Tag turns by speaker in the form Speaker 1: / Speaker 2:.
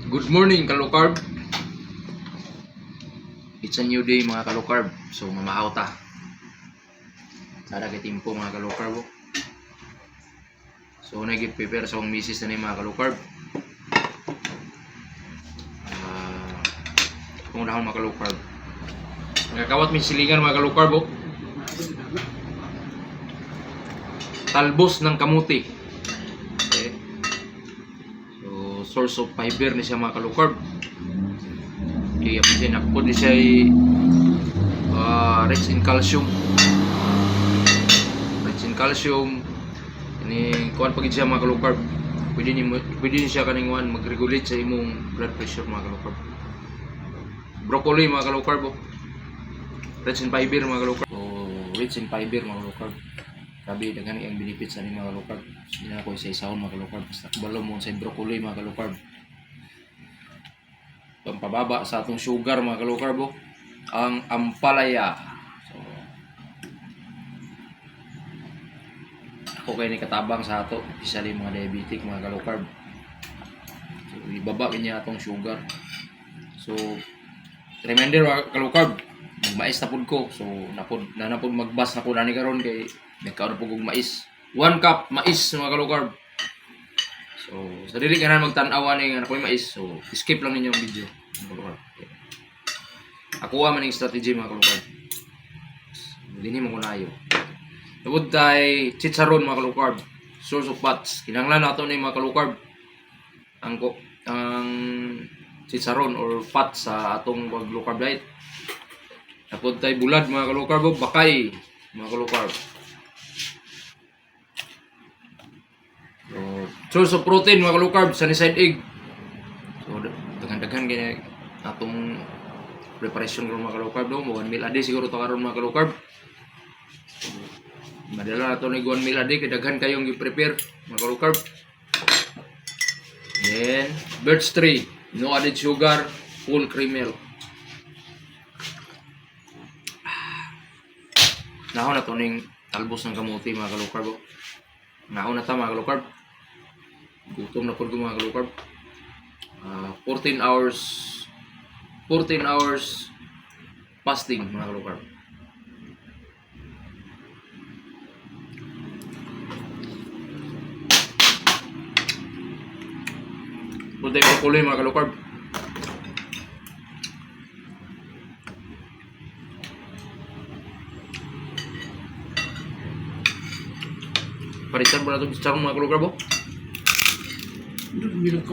Speaker 1: Good morning, Kalukarb. It's a new day mga Kalukarb. So mamahaw ta. Sada kay timpo mga Kalukarb. So nag-prepare sa akong misis na ni mga Kalukarb. Kung dahon mga Kalukarb. Nagkakawat may silingan mga Kalukarb. Talbos ng kamuti. Okay. So source of fiber ni siya mga Kalukarb. Kaya po siya nakapod ni siya rich in calcium. Rich in calcium. Ini kuan pagid siya mga Kalukarb. Pwede ni siya kaning mag-regulate sa imong blood pressure mga Kalukarb. Broccoli mga Kalukarb. Rich in fiber mga Kalukarb. Rich in fiber mga Kalukarb. Sabi daghan ang benefits sa mga Kalukarb. Hindi na ako isa-isahon mga Kalukarb. Basta balo mo sa broccoli mga Kalukarb. Pampababa sa atong sugar mga Kalukarb. Ang ampalaya. So, ako kayo ni katabang sa ato. Especially mga diabetic mga Kalukarb. So, ibaba niya atong sugar. So, reminder mga Kalukarb. Magmais na pud ko. So, napod magbas na ko na ni karon kay nagkaon na po kong mais. 1 cup mais mga Kalukarb. So, sa dili ka na magtanawa ng anak ko yung mais. So, skip lang ninyo ang video. Okay. Ako man yung strategy mga Kalukarb. Hindi mo kunayo. Tawad tayo chicharon mga Kalukarb. Source of fats. Kinanglan nato na yung mga Kalukarb. Ang chicharon or fat sa atong low carb diet. Tawad tayo bulad mga Kalukarb. Bakay mga Kalukarb. Source of protein mga Kalukarb, sunny side egg. So daghan-daghan kaya atong preparation ko mga Kalukarb do, 1 meal a day siguro to karon mga Kalukarb. Madala nato ni 1 meal a day kay daghan kayong gi-prepare mga Kalukarb. Then birch tree, no added sugar, full cream milk. Nahon na to ning talbos ng kamuti mga Kalukarb. Nahon na ta mga Kalukarb. Gutom na po mga Kalukarb. 14 hours fasting mga Kalukarb. Pwede ko kuloy mga Kalukarb. Paritan mo na itong charong mga Kalukarb.
Speaker 2: Hindi lang